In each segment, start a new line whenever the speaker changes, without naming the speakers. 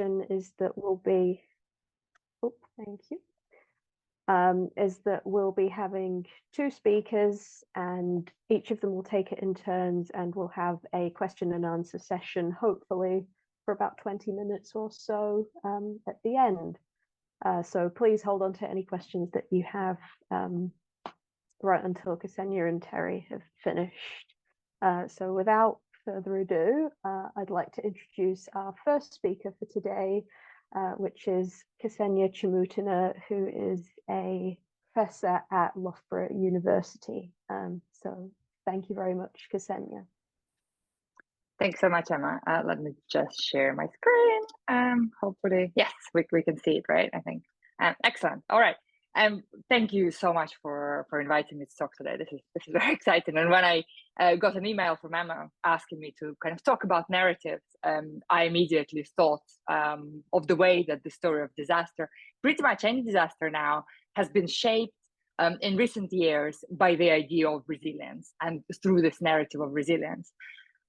is that we'll be having two speakers, and each of them will take it in turns, and we'll have a question and answer session, hopefully for about 20 minutes or so at the end. So please hold on to any questions that you have right until Ksenia and Terry have finished. So without further ado, I'd like to introduce our first speaker for today, which is Ksenia Chmutina, who is a professor at Loughborough University. So thank you very much, Ksenia.
Thanks so much, Emma. Let me just share my screen. Hopefully, yes, we can see it, right? I think. Excellent. All right. Thank you so much for inviting me to talk today. This is very exciting. And when I got an email from Emma asking me to kind of talk about narratives, I immediately thought of the way that the story of disaster, pretty much any disaster now, has been shaped in recent years by the idea of resilience and through this narrative of resilience.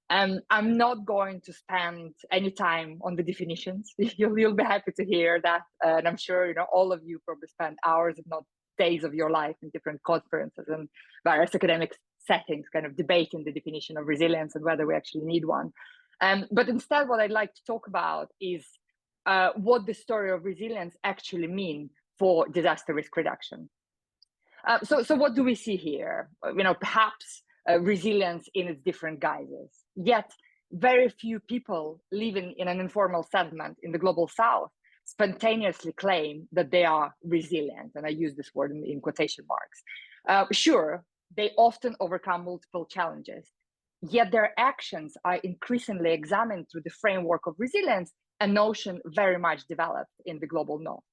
I'm not going to spend any time on the definitions. You'll be happy to hear that, and I'm sure all of you probably spend hours, if not days, of your life in different conferences and various academic settings, kind of debating the definition of resilience and whether we actually need one. But instead, what I'd like to talk about is what the story of resilience actually means for disaster risk reduction. So what do we see here? Perhaps resilience in its different guises. Yet, very few people living in an informal settlement in the global south spontaneously claim that they are resilient, and I use this word in quotation marks. Sure, they often overcome multiple challenges, yet their actions are increasingly examined through the framework of resilience, a notion very much developed in the global north.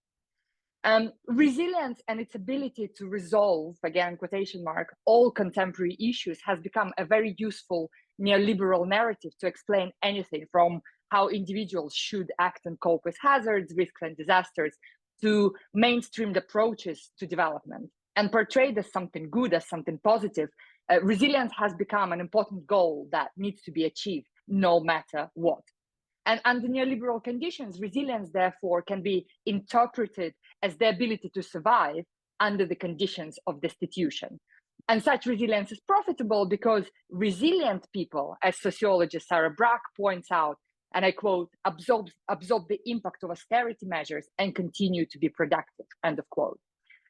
Resilience and its ability to resolve, again, quotation mark, all contemporary issues has become a very useful neoliberal narrative to explain anything from how individuals should act and cope with hazards, risks, and disasters to mainstreamed approaches to development. And portrayed as something good, as something positive, resilience has become an important goal that needs to be achieved no matter what. And under neoliberal conditions, resilience, therefore, can be interpreted as the ability to survive under the conditions of destitution. And such resilience is profitable because resilient people, as sociologist Sarah Brack points out, and I quote, absorb the impact of austerity measures and continue to be productive, end of quote.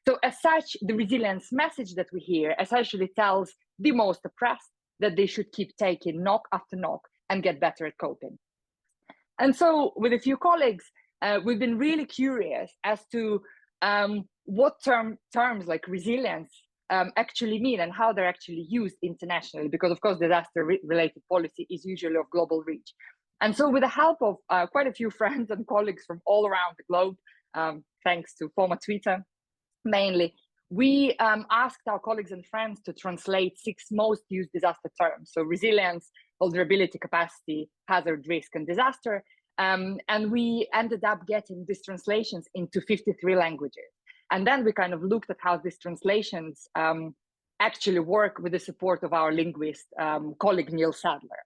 So as such, the resilience message that we hear essentially tells the most oppressed that they should keep taking knock after knock and get better at coping. And so with a few colleagues, we've been really curious as to what terms like resilience actually mean and how they're actually used internationally, because of course disaster-related policy is usually of global reach. And so with the help of quite a few friends and colleagues from all around the globe, thanks to former Twitter mainly, we asked our colleagues and friends to translate 6 most used disaster terms. So resilience, vulnerability, capacity, hazard, risk, and disaster. And we ended up getting these translations into 53 languages. And then we kind of looked at how these translations actually work with the support of our linguist colleague, Neil Sadler.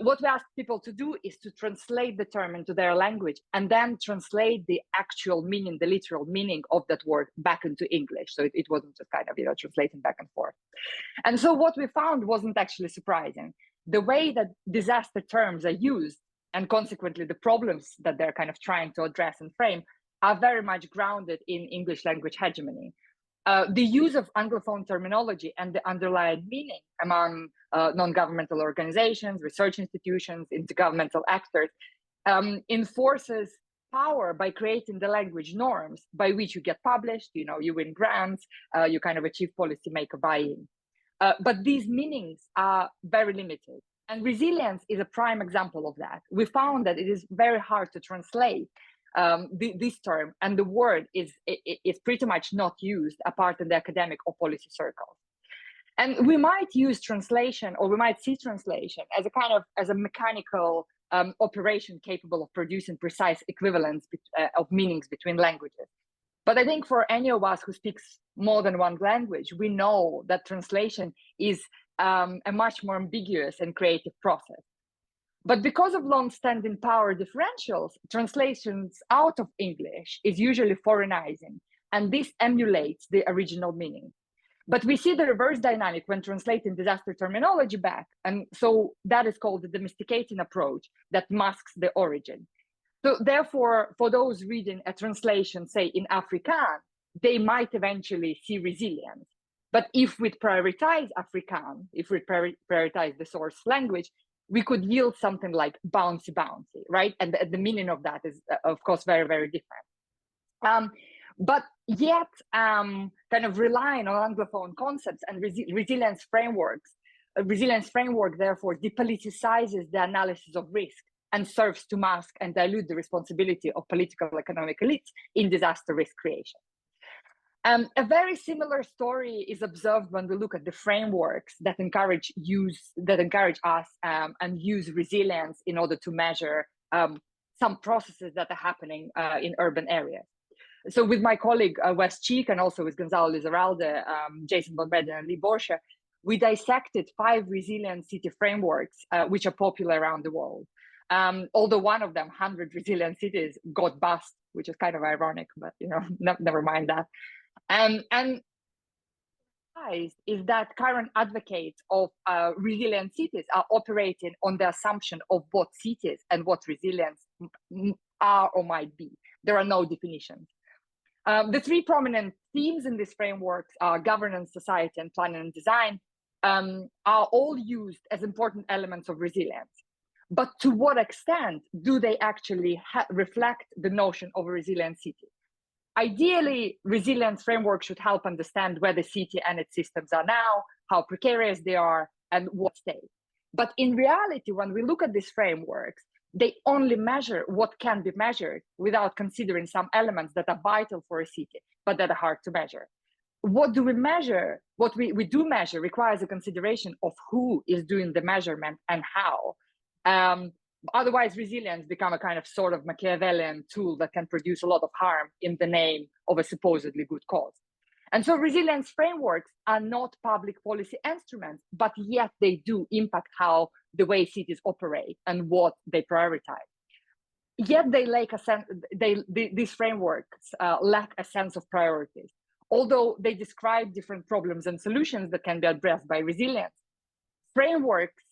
What we asked people to do is to translate the term into their language and then translate the actual meaning, the literal meaning of that word back into English. So it wasn't just kind of, translating back and forth. And so what we found wasn't actually surprising. The way that disaster terms are used, and consequently the problems that they're kind of trying to address and frame, are very much grounded in English language hegemony. The use of Anglophone terminology and the underlying meaning among non-governmental organizations, research institutions, intergovernmental actors enforces power by creating the language norms by which you get published, you win grants, you kind of achieve policymaker buy-in. But these meanings are very limited. And resilience is a prime example of that. We found that it is very hard to translate this term, and the word is pretty much not used apart in the academic or policy circles. And we might use translation, or we might see translation as a mechanical operation capable of producing precise equivalence of meanings between languages. But I think for any of us who speaks more than one language, we know that translation is a much more ambiguous and creative process. But because of long-standing power differentials, translations out of English is usually foreignizing, and this emulates the original meaning. But we see the reverse dynamic when translating disaster terminology back, and so that is called the domesticating approach that masks the origin. So therefore, for those reading a translation, say in Afrikaans, they might eventually see resilience. But if we prioritize Afrikaans, if we prioritize the source language, we could yield something like bouncy, right? And the meaning of that is, of course, very, very different. But yet, kind of relying on Anglophone concepts and resilience frameworks, a resilience framework, therefore, depoliticizes the analysis of risk and serves to mask and dilute the responsibility of political economic elites in disaster risk creation. A very similar story is observed when we look at the frameworks that encourage us and use resilience in order to measure some processes that are happening in urban areas. So with my colleague Wes Cheek and also with Gonzalo Lizarralde, Jason Bonbedden and Lee Borsche, we dissected 5 resilient city frameworks which are popular around the world. Although one of them, 100 resilient cities, got bust, which is kind of ironic, but never mind that. And is that current advocates of resilient cities are operating on the assumption of what cities and what resilience are or might be. There are no definitions. The 3 prominent themes in these frameworks are governance, society, and planning and design, are all used as important elements of resilience. But to what extent do they actually reflect the notion of a resilient city? Ideally, resilience frameworks should help understand where the city and its systems are now, how precarious they are, and what state. But in reality, when we look at these frameworks, they only measure what can be measured without considering some elements that are vital for a city, but that are hard to measure. What do we measure? What we do measure requires a consideration of who is doing the measurement and how. Otherwise, resilience become a kind of sort of Machiavellian tool that can produce a lot of harm in the name of a supposedly good cause. And so resilience frameworks are not public policy instruments, but yet they do impact how the way cities operate and what they prioritize. Yet they lack a sense, these frameworks lack a sense of priorities. Although they describe different problems and solutions that can be addressed by resilience, frameworks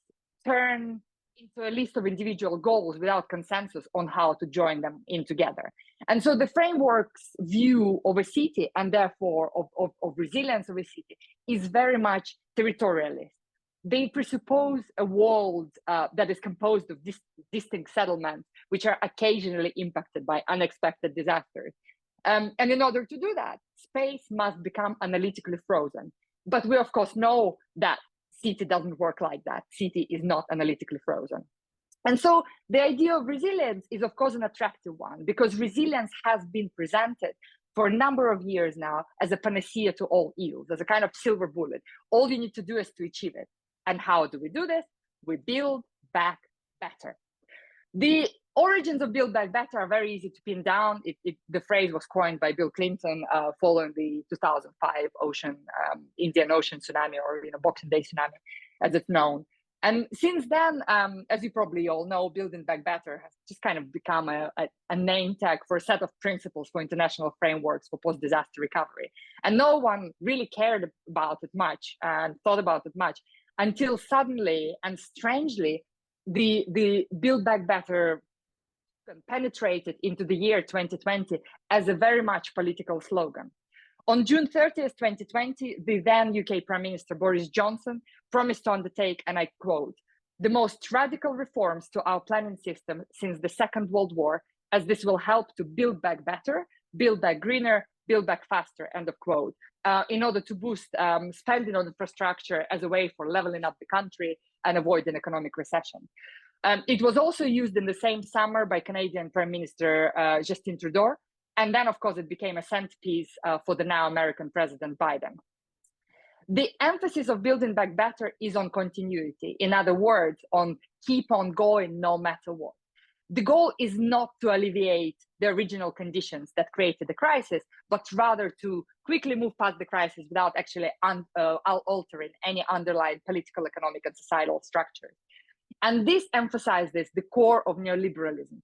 turn into a list of individual goals without consensus on how to join them in together. And so the framework's view of a city and therefore of resilience of a city is very much territorialist. They presuppose a world that is composed of distinct settlements, which are occasionally impacted by unexpected disasters. And in order to do that, space must become analytically frozen. But we, of course, know that city doesn't work like that. City is not analytically frozen. And so the idea of resilience is, of course, an attractive one, because resilience has been presented for a number of years now as a panacea to all ills, as a kind of silver bullet. All you need to do is to achieve it. And how do we do this? We build back better. The origins of Build Back Better are very easy to pin down. The phrase was coined by Bill Clinton following the 2005 Indian Ocean tsunami, or Boxing Day tsunami, as it's known. And since then, as you probably all know, Building Back Better has just kind of become a name tag for a set of principles for international frameworks for post-disaster recovery. And no one really cared about it much and thought about it much until suddenly and strangely, the Build Back Better penetrated into the year 2020 as a very much political slogan. On June 30th, 2020, the then UK Prime Minister Boris Johnson promised to undertake, and I quote, "the most radical reforms to our planning system since the Second World War, as this will help to build back better, build back greener, build back faster," end of quote, in order to boost spending on infrastructure as a way for leveling up the country and avoiding economic recession. It was also used in the same summer by Canadian Prime Minister Justin Trudeau. And then, of course, it became a centerpiece for the now American President Biden. The emphasis of Building Back Better is on continuity. In other words, on keep on going no matter what. The goal is not to alleviate the original conditions that created the crisis, but rather to quickly move past the crisis without actually altering any underlying political, economic, and societal structures. And this emphasizes the core of neoliberalism,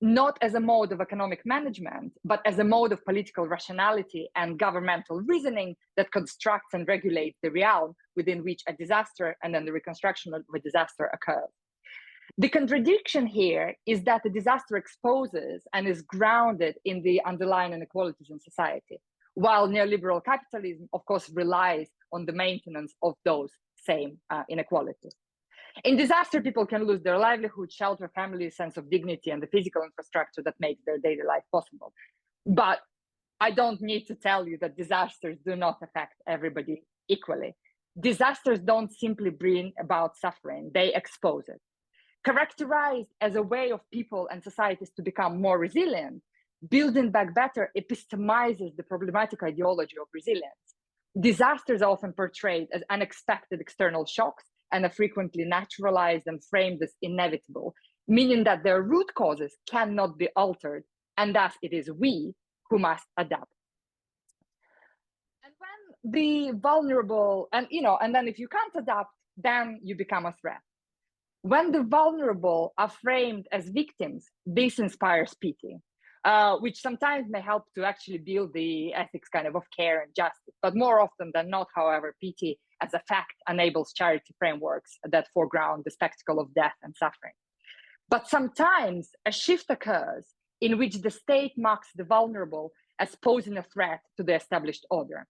not as a mode of economic management, but as a mode of political rationality and governmental reasoning that constructs and regulates the realm within which a disaster and then the reconstruction of a disaster occurs. The contradiction here is that the disaster exposes and is grounded in the underlying inequalities in society, while neoliberal capitalism, of course, relies on the maintenance of those same inequalities. In disaster, people can lose their livelihood, shelter, family, sense of dignity, and the physical infrastructure that makes their daily life possible. But I don't need to tell you that disasters do not affect everybody equally. Disasters don't simply bring about suffering, they expose it. Characterized as a way of people and societies to become more resilient, Building Back Better epistemizes the problematic ideology of resilience. Disasters are often portrayed as unexpected external shocks and are frequently naturalized and framed as inevitable, meaning that their root causes cannot be altered, and thus it is we who must adapt. And when the vulnerable, and then if you can't adapt, then you become a threat. When the vulnerable are framed as victims, this inspires pity, which sometimes may help to actually build the ethics kind of care and justice. But more often than not, however, pity as a fact enables charity frameworks that foreground the spectacle of death and suffering. But sometimes a shift occurs in which the state marks the vulnerable as posing a threat to the established order.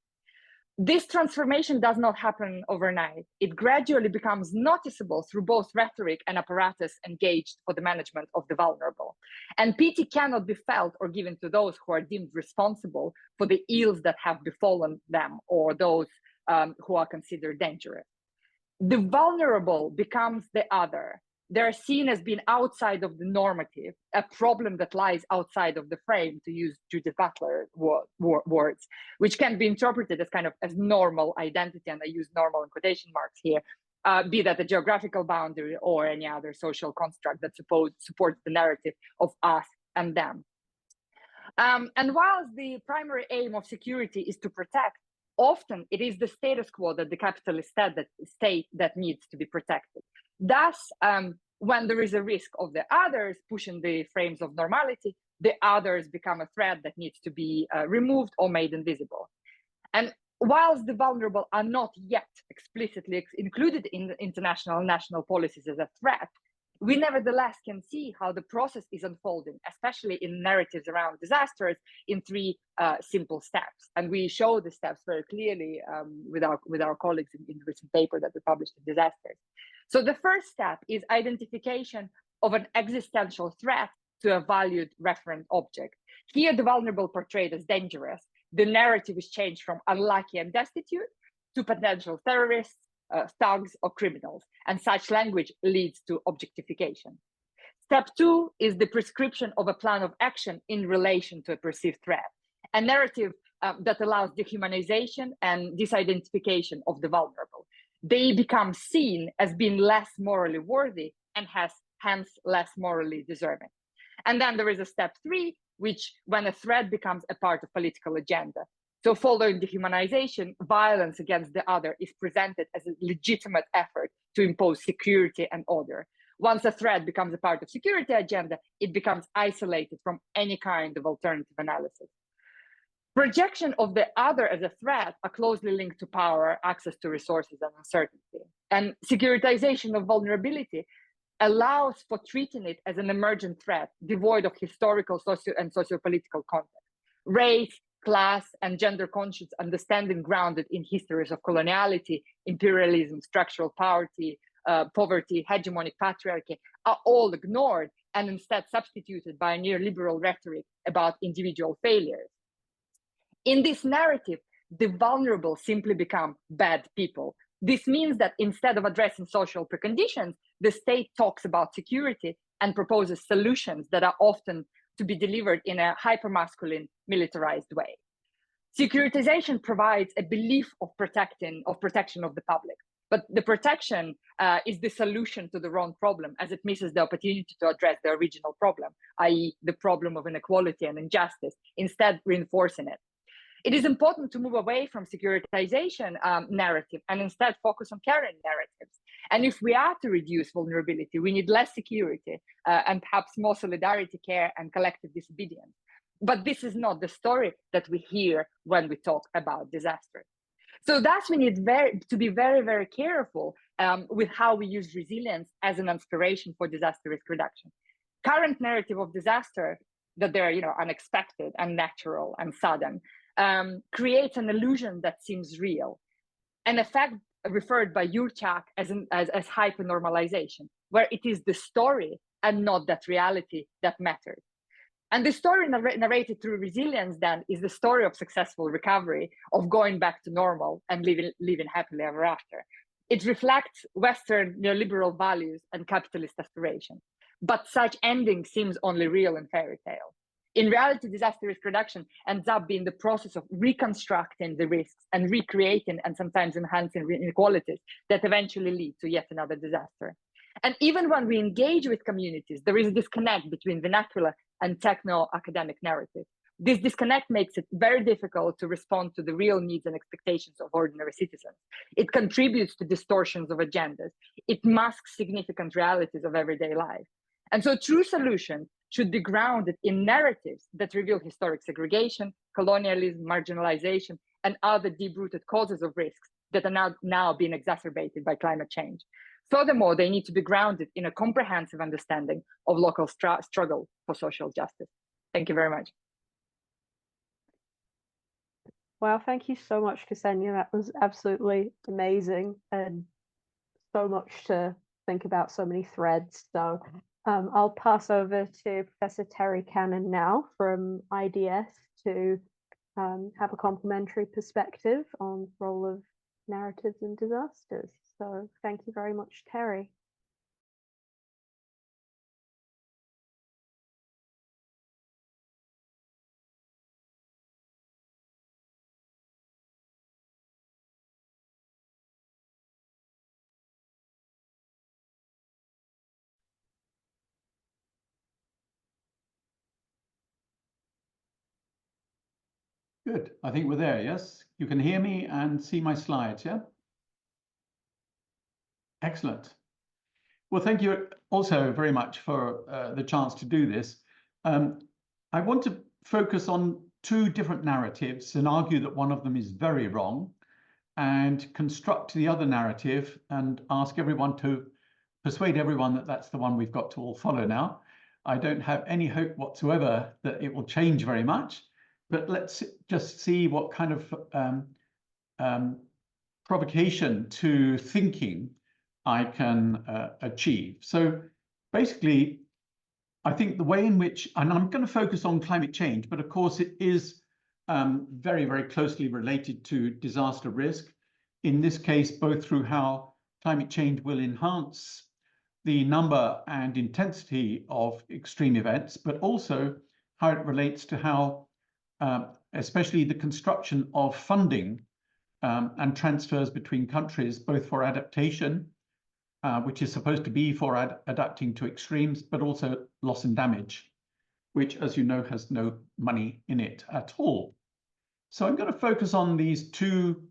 This transformation does not happen overnight. It gradually becomes noticeable through both rhetoric and apparatus engaged for the management of the vulnerable. And pity cannot be felt or given to those who are deemed responsible for the ills that have befallen them or those who are considered dangerous. The vulnerable becomes the other. They're seen as being outside of the normative, a problem that lies outside of the frame, to use Judith Butler's words, which can be interpreted as kind of as normal identity, and I use normal in quotation marks here, be that a geographical boundary or any other social construct that supports the narrative of us and them. And whilst the primary aim of security is to protect, often it is the status quo that the capitalist state that needs to be protected. Thus, when there is a risk of the others pushing the frames of normality, the others become a threat that needs to be removed or made invisible. And whilst the vulnerable are not yet explicitly included in the international and national policies as a threat, we nevertheless can see how the process is unfolding, especially in narratives around disasters, in three simple steps. And we show the steps very clearly with our colleagues in the recent paper that we published in Disasters. So the first step is identification of an existential threat to a valued referent object. Here, the vulnerable portrayed as dangerous. The narrative is changed from unlucky and destitute to potential terrorists, thugs, or criminals, and such language leads to objectification. Step two is the prescription of a plan of action in relation to a perceived threat, a narrative that allows dehumanization and disidentification of the vulnerable. They become seen as being less morally worthy and hence less morally deserving. And then there is a step three, which when a threat becomes a part of political agenda. So following dehumanization, violence against the other is presented as a legitimate effort to impose security and order. Once a threat becomes a part of security agenda, it becomes isolated from any kind of alternative analysis. Projection of the other as a threat are closely linked to power, access to resources, and uncertainty. And securitization of vulnerability allows for treating it as an emergent threat, devoid of historical, socio-political context. Race, class, and gender-conscious understanding grounded in histories of coloniality, imperialism, structural poverty, hegemonic patriarchy are all ignored and instead substituted by a neoliberal rhetoric about individual failures. In this narrative, the vulnerable simply become bad people. This means that instead of addressing social preconditions, the state talks about security and proposes solutions that are often to be delivered in a hypermasculine, militarized way. Securitization provides a belief of protection of the public, but the protection is the solution to the wrong problem, as it misses the opportunity to address the original problem, i.e. the problem of inequality and injustice, instead reinforcing it. It is important to move away from securitization narrative and instead focus on caring narratives. And if we are to reduce vulnerability, we need less security and perhaps more solidarity, care, and collective disobedience. But this is not the story that we hear when we talk about disaster. So thus we need to be very, very careful with how we use resilience as an inspiration for disaster risk reduction. Current narrative of disaster, that they're unexpected, unnatural, and sudden, creates an illusion that seems real. An effect referred by Jurchak as hypernormalization, where it is the story and not that reality that matters. And the story narrated through resilience then is the story of successful recovery, of going back to normal and living happily ever after. It reflects Western neoliberal values and capitalist aspirations. But such ending seems only real in fairy tale. In reality, disaster risk reduction ends up being the process of reconstructing the risks and recreating and sometimes enhancing inequalities that eventually lead to yet another disaster. And even when we engage with communities, there is a disconnect between vernacular and techno-academic narrative. This disconnect makes it very difficult to respond to the real needs and expectations of ordinary citizens. It contributes to distortions of agendas. It masks significant realities of everyday life. And so true solutions should be grounded in narratives that reveal historic segregation, colonialism, marginalization, and other deep-rooted causes of risks that are now being exacerbated by climate change. Furthermore, they need to be grounded in a comprehensive understanding of local struggle for social justice. Thank you very much.
Wow, thank you so much, Ksenia. That was absolutely amazing and so much to think about, so many threads. So I'll pass over to Professor Terry Cannon now from IDS to have a complementary perspective on the role of narratives in disasters. So thank you very much, Terry.
Good. I think we're there, yes? You can hear me and see my slides, yeah? Excellent. Well, thank you also very much for the chance to do this. I want to focus on two different narratives and argue that one of them is very wrong, and construct the other narrative and ask everyone to persuade everyone that that's the one we've got to all follow now. I don't have any hope whatsoever that it will change very much. But let's just see what kind of provocation to thinking I can achieve. So basically, I think the way in which, and I'm going to focus on climate change, but of course it is very, very closely related to disaster risk. In this case, both through how climate change will enhance the number and intensity of extreme events, but also how it relates to how especially the construction of funding and transfers between countries, both for adaptation, which is supposed to be for adapting to extremes, but also loss and damage, which, as you know, has no money in it at all. So I'm going to focus on these two,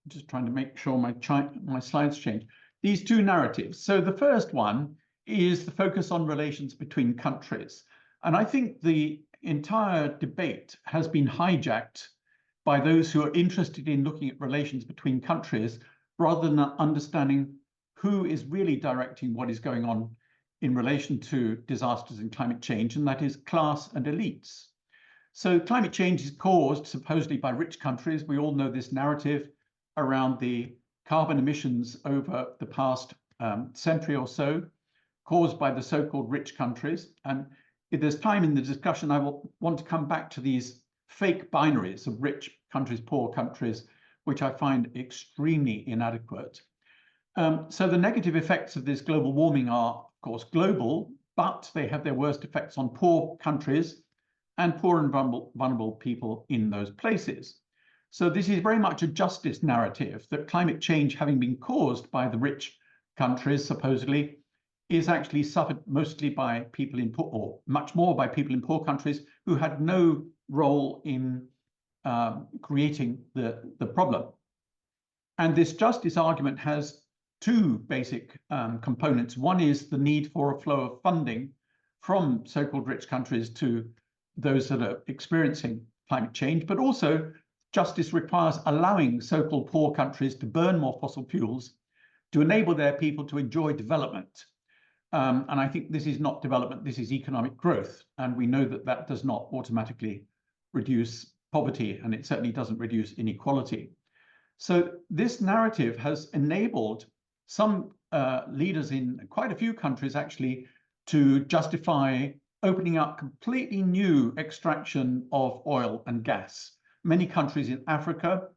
just trying to make sure my slides change, these two narratives. So the first one is the focus on relations between countries. And I think the entire debate has been hijacked by those who are interested in looking at relations between countries rather than understanding who is really directing what is going on in relation to disasters and climate change, and that is class and elites. So climate change is caused supposedly by rich countries. We all know this narrative around the carbon emissions over the past century or so, caused by the so-called rich countries. And if there's time in the discussion, I will want to come back to these fake binaries of rich countries, poor countries, which I find extremely inadequate. So the negative effects of this global warming are, of course, global, but they have their worst effects on poor countries and poor and vulnerable people in those places. So this is very much a justice narrative that climate change, having been caused by the rich countries, supposedly, is actually suffered mostly by people in poor, or much more by people in poor countries who had no role in creating the problem. And this justice argument has two basic components. One is the need for a flow of funding from so-called rich countries to those that are experiencing climate change, but also justice requires allowing so-called poor countries to burn more fossil fuels to enable their people to enjoy development. And I think this is not development, this is economic growth. And we know that that does not automatically reduce poverty, and it certainly doesn't reduce inequality. So this narrative has enabled some leaders in quite a few countries actually to justify opening up completely new extraction of oil and gas. Many countries in Africa,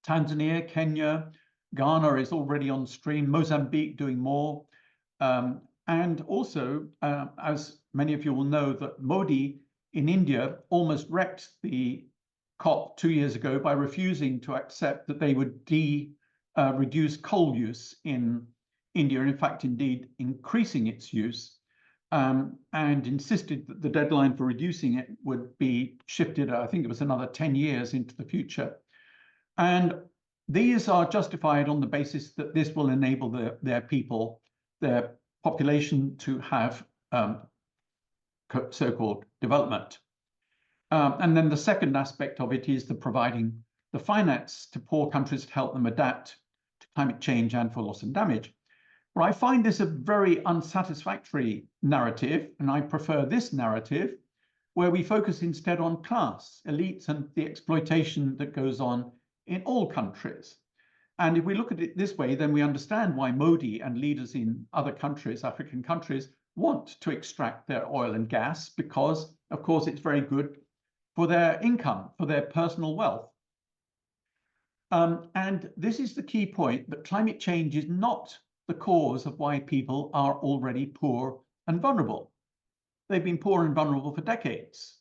Tanzania, Kenya, Ghana is already on stream, Mozambique doing more. And also, as many of you will know, that Modi in India almost wrecked the COP 2 years ago by refusing to accept that they would reduce coal use in India, and in fact, indeed, increasing its use, and insisted that the deadline for reducing it would be shifted, I think it was another 10 years into the future. And these are justified on the basis that this will enable their people, their population to have so-called development. And then the second aspect of it is the providing the finance to poor countries to help them adapt to climate change and for loss and damage. But I find this a very unsatisfactory narrative, and I prefer this narrative where we focus instead on class, elites, and the exploitation that goes on in all countries. And if we look at it this way, then we understand why Modi and leaders in other countries, African countries, want to extract their oil and gas, because, of course, it's very good for their income, for their personal wealth. And this is the key point, that climate change is not the cause of why people are already poor and vulnerable. They've been poor and vulnerable for decades.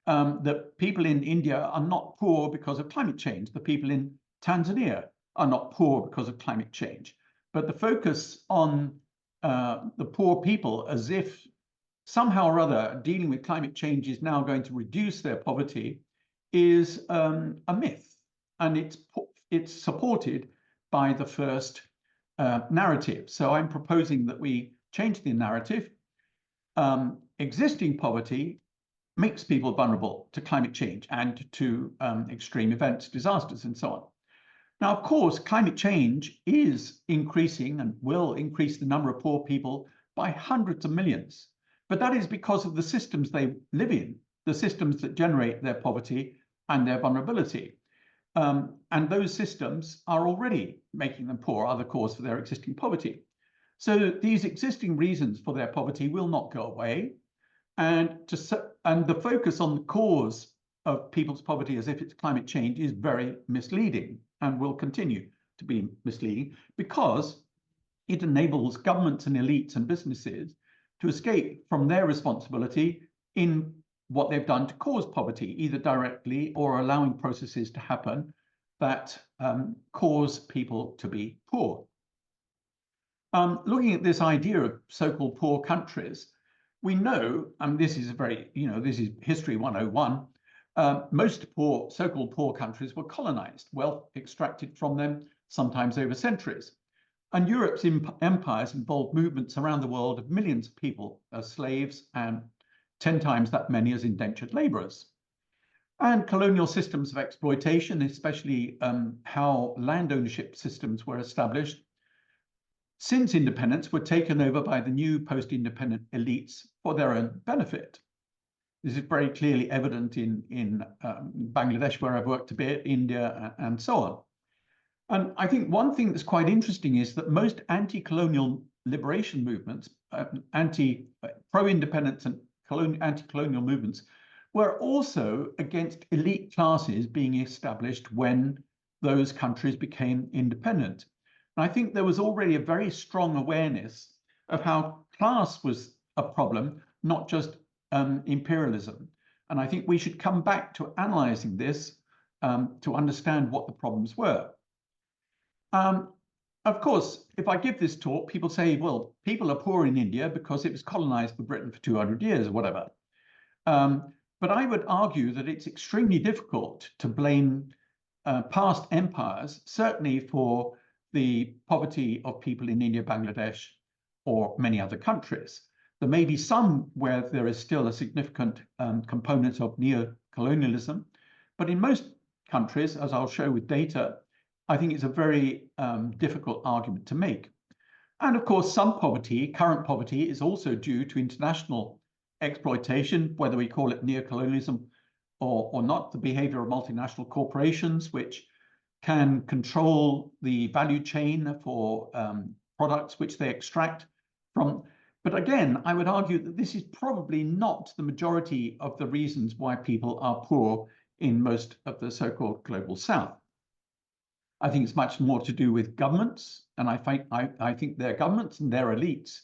The people in India are not poor because of climate change. The people in Tanzania are not poor because of climate change. But the focus on the poor people as if somehow or other dealing with climate change is now going to reduce their poverty is a myth. And it's supported by the first narrative. So I'm proposing that we change the narrative. Existing poverty makes people vulnerable to climate change and to extreme events, disasters, and so on. Now, of course, climate change is increasing and will increase the number of poor people by hundreds of millions. But that is because of the systems they live in, the systems that generate their poverty and their vulnerability. And those systems are already making them poor, are the cause for their existing poverty. So these existing reasons for their poverty will not go away. And the focus on the cause of people's poverty as if it's climate change is very misleading and will continue to be misleading, because it enables governments and elites and businesses to escape from their responsibility in what they've done to cause poverty, either directly or allowing processes to happen that cause people to be poor. Looking at this idea of so-called poor countries, we know, and this is this is history 101, most so-called poor countries were colonized, wealth extracted from them, sometimes over centuries. And Europe's empires involved movements around the world of millions of people as slaves and 10 times that many as indentured laborers. And colonial systems of exploitation, especially how land ownership systems were established since independence, were taken over by the new post-independent elites for their own benefit. This is very clearly evident in Bangladesh, where I've worked a bit, India, and so on. And I think one thing that's quite interesting is that most anti-colonial liberation movements, pro-independence and anti-colonial movements, were also against elite classes being established when those countries became independent. And I think there was already a very strong awareness of how class was a problem, not just imperialism. And I think we should come back to analyzing this to understand what the problems were. Of course, if I give this talk, people say, well, people are poor in India because it was colonized by Britain for 200 years or whatever. But I would argue that it's extremely difficult to blame past empires, certainly for the poverty of people in India, Bangladesh, or many other countries. There may be some where there is still a significant component of neo-colonialism, but in most countries, as I'll show with data, I think it's a very difficult argument to make. And of course, some poverty, current poverty, is also due to international exploitation, whether we call it neocolonialism or not, the behavior of multinational corporations, which can control the value chain for products which they extract from. But again, I would argue that this is probably not the majority of the reasons why people are poor in most of the so-called global south. I think it's much more to do with governments, and I think their governments and their elites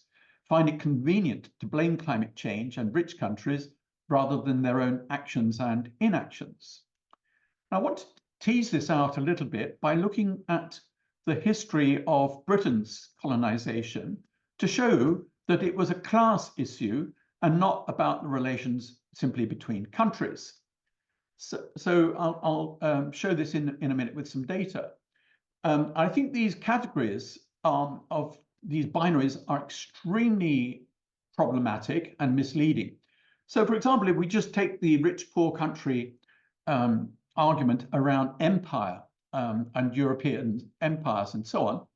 find it convenient to blame climate change and rich countries rather than their own actions and inactions. I want to tease this out a little bit by looking at the history of Britain's colonization to show that it was a class issue and not about the relations simply between countries. So I'll show this in a minute with some data. I think these categories of these binaries are extremely problematic and misleading. So, for example, if we just take the rich-poor country argument around empire and European empires and so on,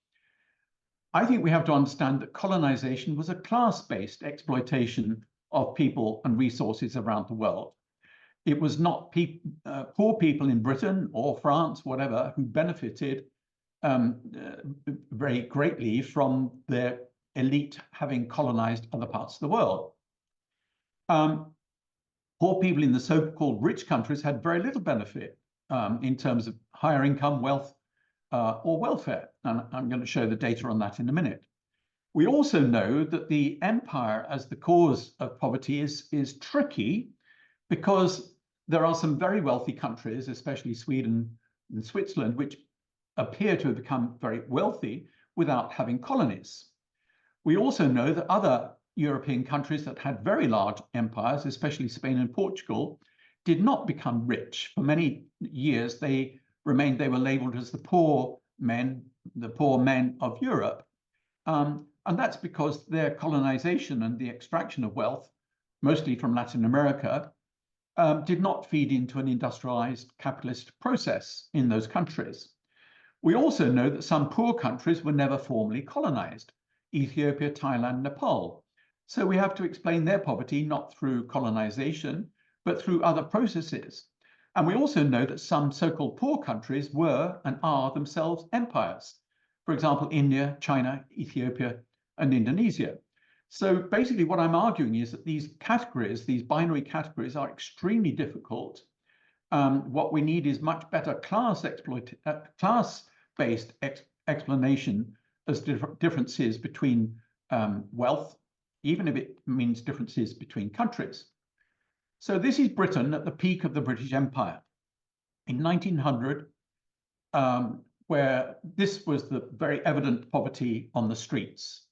I think we have to understand that colonization was a class-based exploitation of people and resources around the world. It was not poor people in Britain or France, whatever, who benefited very greatly from their elite having colonized other parts of the world. Poor people in the so-called rich countries had very little benefit in terms of higher income, wealth, or welfare. And I'm going to show the data on that in a minute. We also know that the empire as the cause of poverty is tricky because there are some very wealthy countries, especially Sweden and Switzerland, which appear to have become very wealthy without having colonies. We also know that other European countries that had very large empires, especially Spain and Portugal, did not become rich. For many years, they were labeled as the poor men of Europe. And that's because their colonization and the extraction of wealth, mostly from Latin America, did not feed into an industrialized capitalist process in those countries. We also know that some poor countries were never formally colonized: Ethiopia, Thailand, Nepal. So we have to explain their poverty not through colonization, but through other processes. And we also know that some so-called poor countries were and are themselves empires. For example, India, China, Ethiopia, and Indonesia. So basically what I'm arguing is that these categories, these binary categories, are extremely difficult. What we need is much better class-based explanation as differences between wealth, even if it means differences between countries. So this is Britain at the peak of the British Empire in 1900, where this was the very evident poverty on the streets.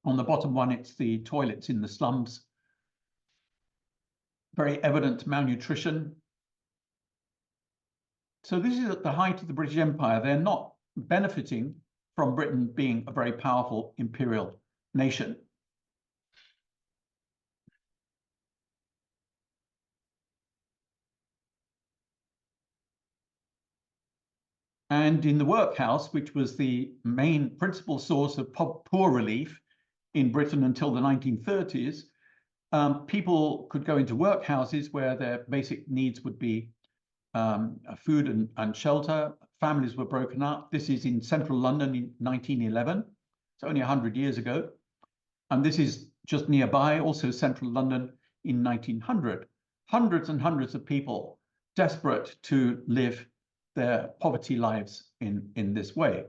On the bottom one, it's the toilets in the slums. Very evident malnutrition. So this is at the height of the British Empire. They're not benefiting from Britain being a very powerful imperial nation. And in the workhouse, which was the main principal source of poor relief in Britain until the 1930s, people could go into workhouses where their basic needs would be food and shelter. Families were broken up. This is in central London in 1911. It's only 100 years ago. And this is just nearby, also central London in 1900. Hundreds and hundreds of people desperate to live their poverty lives in this way.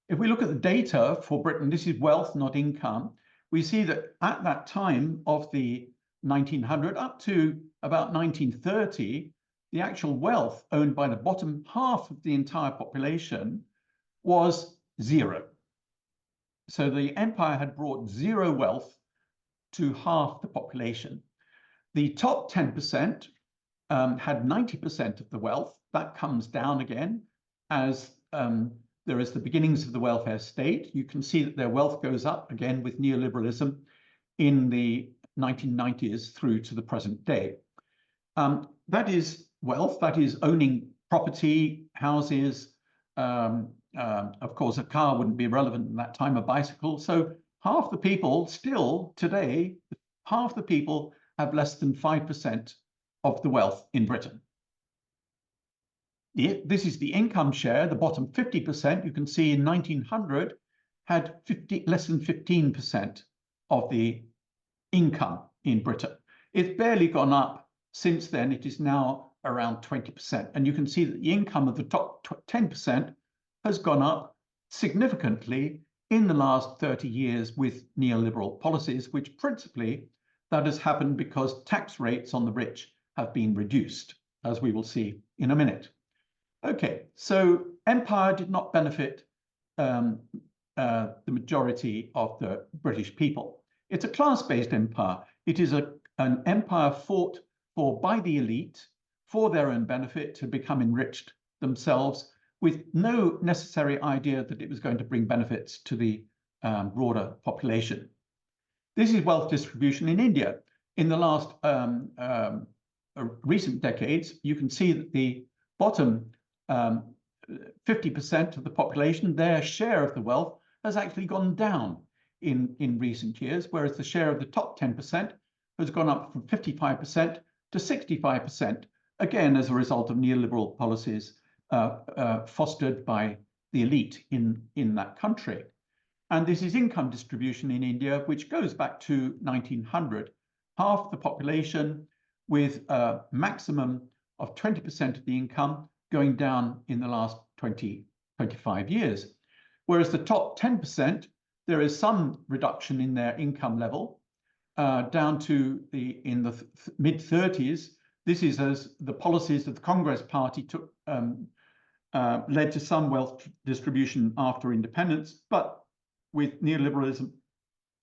If we look at the data for Britain, this is wealth, not income. We see that at that time of the 1900 up to about 1930, the actual wealth owned by the bottom half of the entire population was zero. So the empire had brought zero wealth to half the population. The top 10% had 90% of the wealth. That comes down again as there is the beginnings of the welfare state. You can see that their wealth goes up again with neoliberalism in the 1990s through to the present day. That is wealth, that is owning property, houses. Of course, a car wouldn't be relevant in that time, a bicycle. So half the people still today, half the people have less than 5% of the wealth in Britain. This is the income share, the bottom 50%, you can see in 1900 had less than 15% of the income in Britain. It's barely gone up since then. It is now around 20%. And you can see that the income of the top 10% has gone up significantly in the last 30 years with neoliberal policies, which principally that has happened because tax rates on the rich have been reduced, as we will see in a minute. Okay, so empire did not benefit the majority of the British people. It's a class-based empire. It is an empire fought for by the elite for their own benefit to become enriched themselves with no necessary idea that it was going to bring benefits to the broader population. This is wealth distribution in India. In the last recent decades, you can see that the bottom 50% of the population, their share of the wealth has actually gone down in recent years, whereas the share of the top 10% has gone up from 55% to 65%, again, as a result of neoliberal policies fostered by the elite in that country. And this is income distribution in India, which goes back to 1900. Half the population with a maximum of 20% of the income going down in the last 25 years. Whereas the top 10%, there is some reduction in their income level down to in the mid-30s. This is as the policies of the Congress Party took led to some wealth distribution after independence, but with neoliberalism,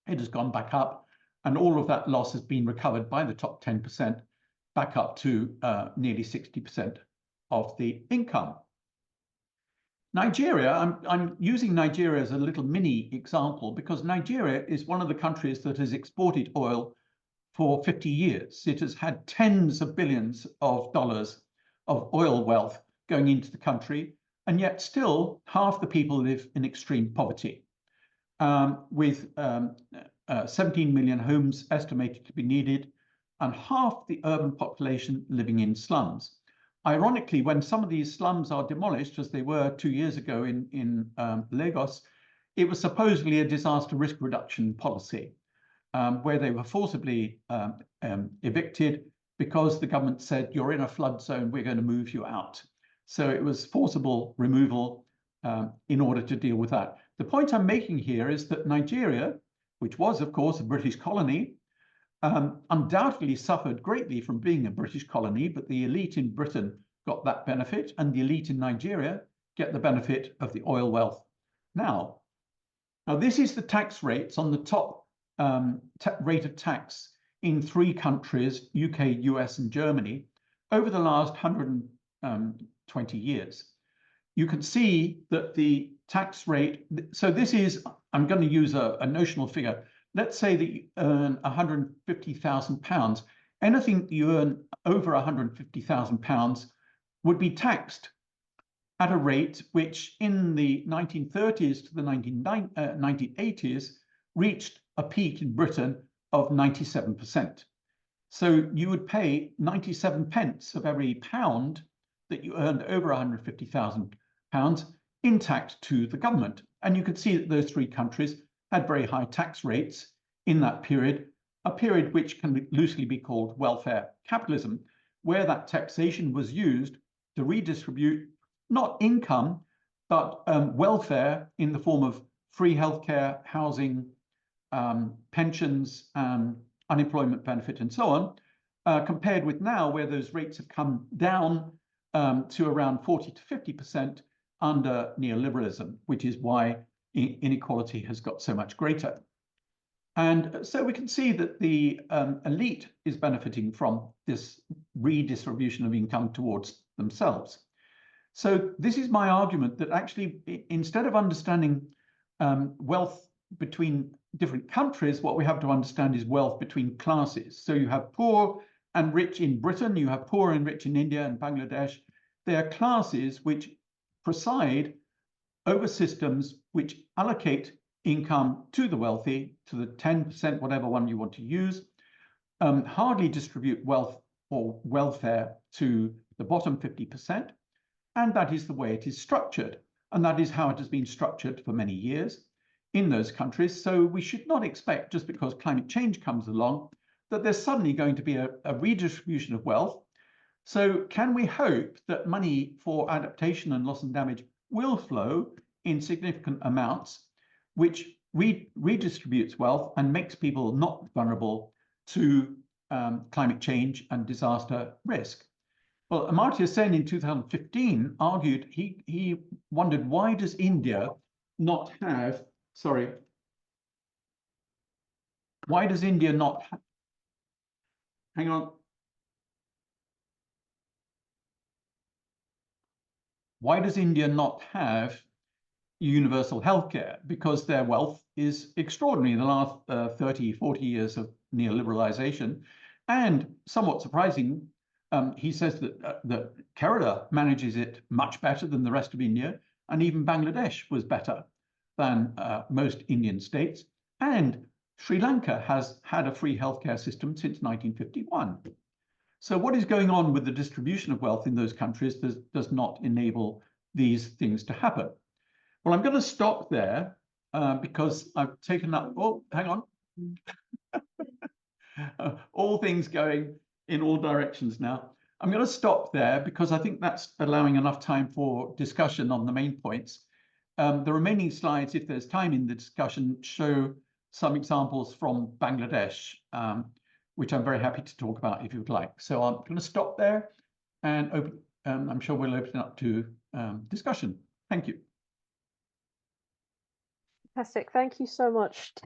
it has gone back up, and all of that loss has been recovered by the top 10%, back up to nearly 60% of the income. Nigeria, I'm using Nigeria as a little mini example because Nigeria is one of the countries that has exported oil for 50 years. It has had tens of billions of dollars of oil wealth going into the country, and yet still half the people live in extreme poverty, with 17 million homes estimated to be needed and half the urban population living in slums. Ironically, when some of these slums are demolished, as they were 2 years ago in Lagos, it was supposedly a disaster risk reduction policy, where they were forcibly evicted because the government said, you're in a flood zone, we're going to move you out. So it was forcible removal in order to deal with that. The point I'm making here is that Nigeria, which was, of course, a British colony, undoubtedly suffered greatly from being a British colony, but the elite in Britain got that benefit, and the elite in Nigeria get the benefit of the oil wealth now. Now, this is the tax rates on the top rate of tax in 3 countries, UK, US, and Germany, over the last 120 years. You can see that the tax rate, so this is, I'm going to use a notional figure. Let's say that you earn £150,000. Anything that you earn over £150,000 would be taxed at a rate which in the 1930s to the 1980s reached a peak in Britain of 97%. So you would pay 97 pence of every pound that you earned over £150,000 in tax to the government. And you could see that those 3 countries had very high tax rates in that period, a period which can loosely be called welfare capitalism, where that taxation was used to redistribute not income, but welfare in the form of free healthcare, housing, pensions, unemployment benefit, and so on, compared with now, where those rates have come down to around 40 to 50% under neoliberalism, which is why inequality has got so much greater. And so we can see that the elite is benefiting from this redistribution of income towards themselves. So this is my argument that actually, instead of understanding wealth between different countries, what we have to understand is wealth between classes. So you have poor and rich in Britain, you have poor and rich in India and Bangladesh. They are classes which preside over systems which allocate income to the wealthy, to the 10%, whatever one you want to use, hardly distribute wealth or welfare to the bottom 50%. And that is the way it is structured. And that is how it has been structured for many years in those countries. So we should not expect, just because climate change comes along, that there's suddenly going to be a redistribution of wealth. So can we hope that money for adaptation and loss and damage will flow in significant amounts, which redistributes wealth and makes people not vulnerable to climate change and disaster risk? Well, Amartya Sen in 2015 argued, he wondered, why does India not have, why does India not, hang on. Why does India not have universal healthcare? Because their wealth is extraordinary in the last 30, 40 years of neoliberalization. And somewhat surprising, he says that Kerala manages it much better than the rest of India, and even Bangladesh was better than most Indian states. And Sri Lanka has had a free healthcare system since 1951. So what is going on with the distribution of wealth in those countries does not enable these things to happen. Well, I'm going to stop there because I've taken up, oh, hang on. All things going in all directions now. I'm going to stop there because I think that's allowing enough time for discussion on the main points. The remaining slides, if there's time in the discussion, show some examples from Bangladesh, which I'm very happy to talk about if you'd like. So I'm going to stop there and open. I'm sure we'll open up to discussion. Thank you.
Fantastic. Thank you so much,